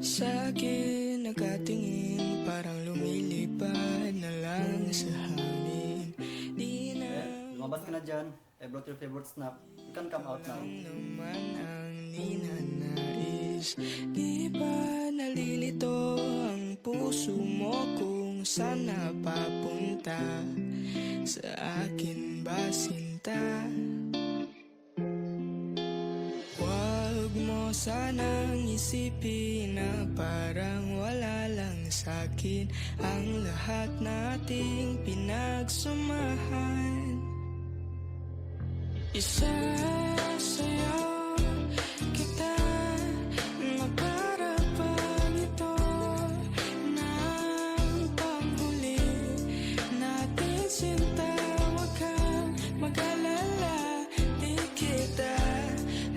Sa'kin nakatingin, parang lumilipad na lang sa hangin. Di na Lumabas ka na dyan. I brought your favorite snack. You can come out now. naman ang ninanais. Di ba nalilito ang puso mo kung saan napapunta? Sa akin ba sinta? Huwag mo sanang isipin na parang wala lang sa'kin ang lahat nating pinagsamahan. Isasayaw kita na para bang ito ng panghuli natin sinta. Huwag kang mag-alala, di kita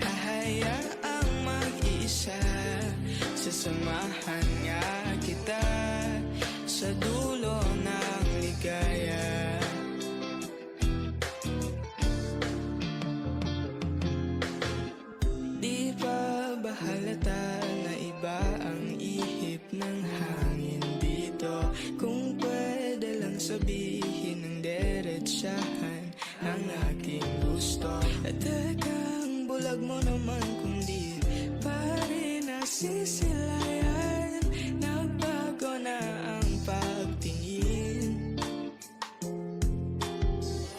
hahayaang mag-isa. Sasamahan nga kita sa dulo ng ligaya. Di pa ba halata na iba ang ihip ng hangin dito? Kung pwede lang sabihin ng diretsahan ang aking gusto. At tekang bulag mo naman kung di pa rin nasisilayan. Nagbago na ang pagtingin.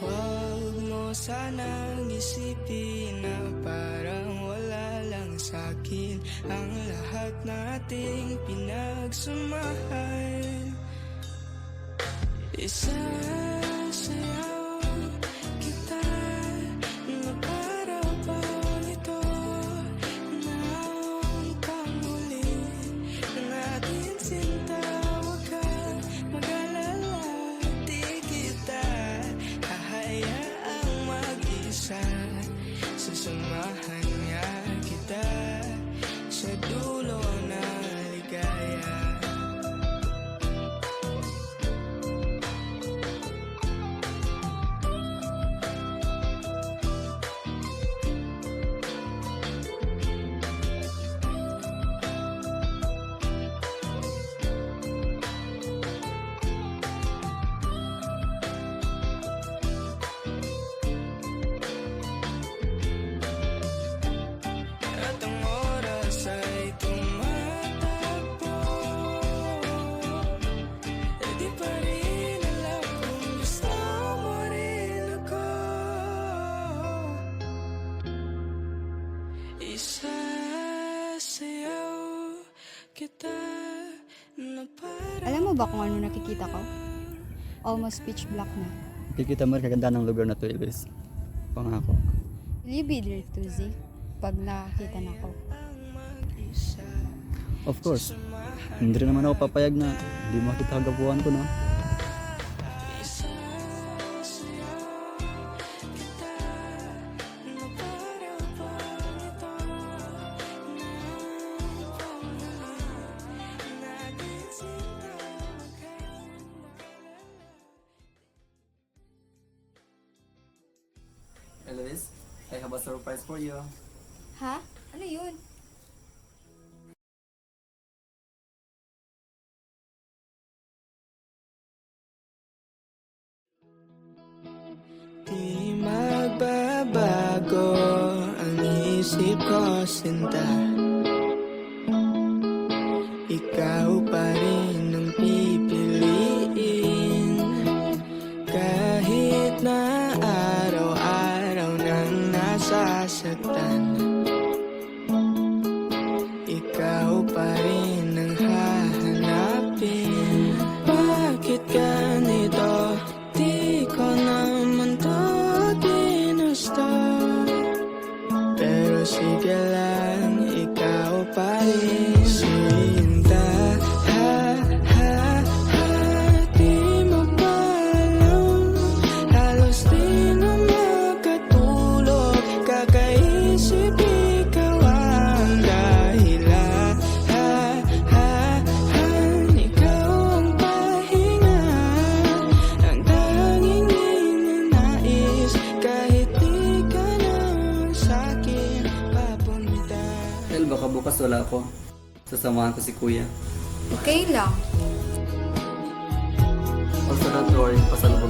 Huwag mo sanang isipin na parang wala lang sa'kin ang lahat nating pinagsamahan. Isasayaw kita na para bang ito ng panghuli natin sinta. Huwag kang mag-alala, di kita hahayaang mag-isa. Sasamahan nga kita sa dulo ng ligaya. At ang oras ay tumatakbo, di pa rin alam kung gusto mo rin ako. Isasayaw kita na para. Alam mo ba kung ano nakikita ko? Almost pitch black na. Kikita mo rin kaganda ng lugar na to, Elvis. Pangako. Will you be there too, Z? Pag nakakita na ko. Of course. Hindi rin naman ako papayag na hindi makita kagabuhan ko, no? Elvis, I have a surprise for you. Ha? Ano yun? Di magbabago ang isip ko, sinta. Ikaw pa rin ang pipiliin. Kahit na araw-araw nang nasasaktan, ikaw pa rin ang hahanapin. Bakit ganito? Di ko naman to ginusto. Pero sige lang, ikaw pa rin. Sinta, ha, ha, ha. Di mo ba alam? Halos di na makatulog. Kakaisip ikaw ang dahilan. Ha, ha, ha. Ikaw ang pahinga, ang tanging ninanais. Kahit di ka na sa'kin papunta. El, baka bukas wala ako. Sasamahan ko si kuya. Okay lang. Also not worry, pasalamatan